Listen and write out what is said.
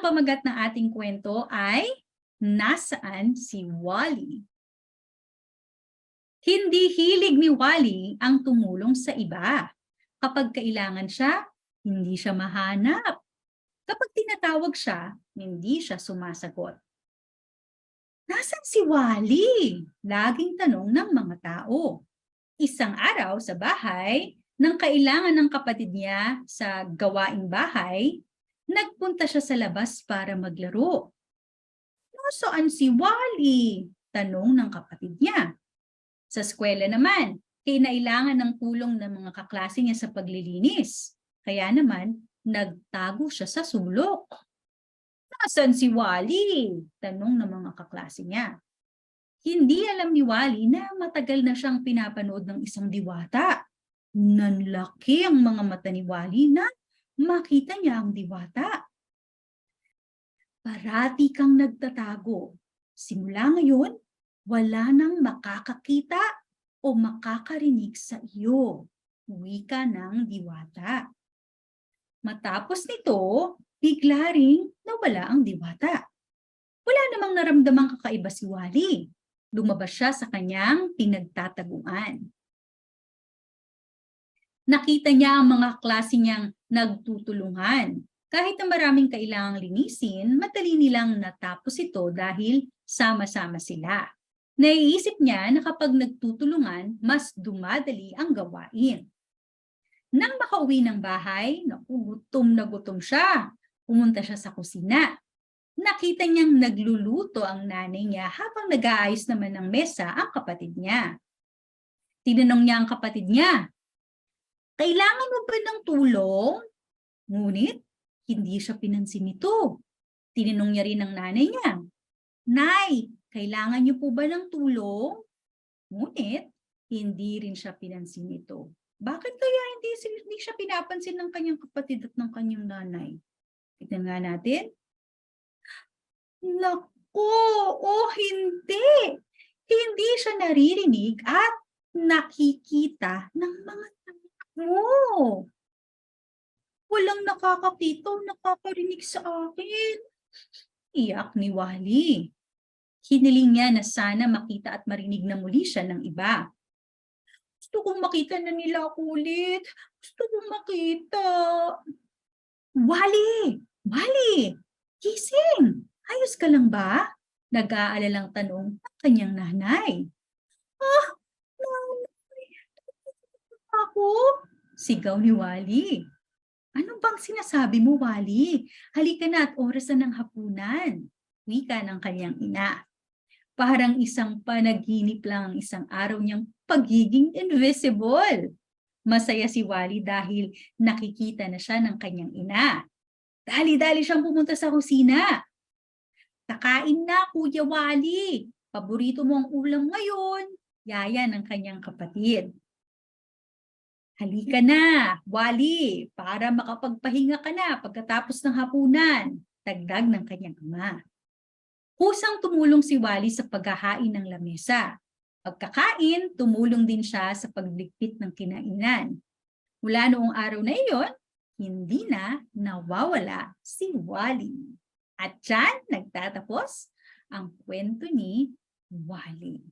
pamagat ng ating kwento ay Nasaan si Wally? Hindi hilig ni Wally ang tumulong sa iba. Kapag kailangan siya, hindi siya mahanap. Kapag tinatawag siya, hindi siya sumasagot. Nasaan si Wally? Laging tanong ng mga tao. Isang araw sa bahay, nang kailangan ng kapatid niya sa gawaing bahay, nagpunta siya sa labas para maglaro. Nasaan si Wally? Tanong ng kapatid niya. Sa eskwela naman, kinailangan ng tulong ng mga kaklase niya sa paglilinis. Kaya naman, nagtago siya sa sulok. Nasaan si Wally? Tanong ng mga kaklase niya. Hindi alam ni Wally na matagal na siyang pinapanood ng isang diwata. Nanlaki ang mga mata ni Wally na makita niya ang diwata. Parati kang nagtatago. Simula ngayon, wala nang makakakita o makakarinig sa iyo. Wika ng diwata. Matapos nito, bigla ring nawala ang diwata. Wala namang naramdamang kakaiba si Wally. Lumabas siya sa kanyang pinagtataguan. Nakita niya ang mga klase niyang nagtutulungan. Kahit na maraming kailangang linisin, madali nilang natapos ito dahil sama-sama sila. Naiisip niya na kapag nagtutulungan, mas dumadali ang gawain. Nang makauwi ng bahay, gutom na gutom siya. Pumunta siya sa kusina. Nakita niyang nagluluto ang nanay niya habang nag-aayos naman ng mesa ang kapatid niya. Tinanong niya ang kapatid niya, "Kailangan mo ba ng tulong?" Ngunit hindi siya pinansin nito. Tinanong niya rin ang nanay niya, "Nay, kailangan niyo po ba ng tulong?" Ngunit hindi rin siya pinansin nito. Bakit kaya hindi siya pinapansin ng kanyang kapatid at ng kanyang nanay? Tignan nga natin. Naku, hindi. Hindi siya naririnig at nakikita ng mga tao. Walang nakakakita o nakakarinig sa akin. Iyak ni Wally. Hiniling niya na sana makita at marinig na muli siya ng iba. Gusto kong makita na nila ako ulit. Gusto kong makita. Wally! Wally! Gising! Ayos ka lang ba? Nag-aalalang tanong ng kanyang nanay. Ah! Nanay! Ako? Sigaw ni Wally. Ano bang sinasabi mo, Wally? Halika na at oras na ng hapunan. Wika ng kanyang ina. Parang isang panaginip lang ang isang araw niyang pagiging invisible. Masaya si Wally dahil nakikita na siya ng kanyang ina. Dali-dali siyang pumunta sa kusina. "Kakain na, Kuya Wally. Paborito mo ang ulam ngayon." Yaya ng kanyang kapatid. "Halika na, Wally, para makapagpahinga ka na pagkatapos ng hapunan." Dagdag ng kanyang ama. Kusang tumulong si Wally sa paghahain ng lamesa. Pagkakain, tumulong din siya sa pagligpit ng kinainan. Mula noong araw na iyon, hindi na nawawala si Wally. At dyan nagtatapos ang kwento ni Wally.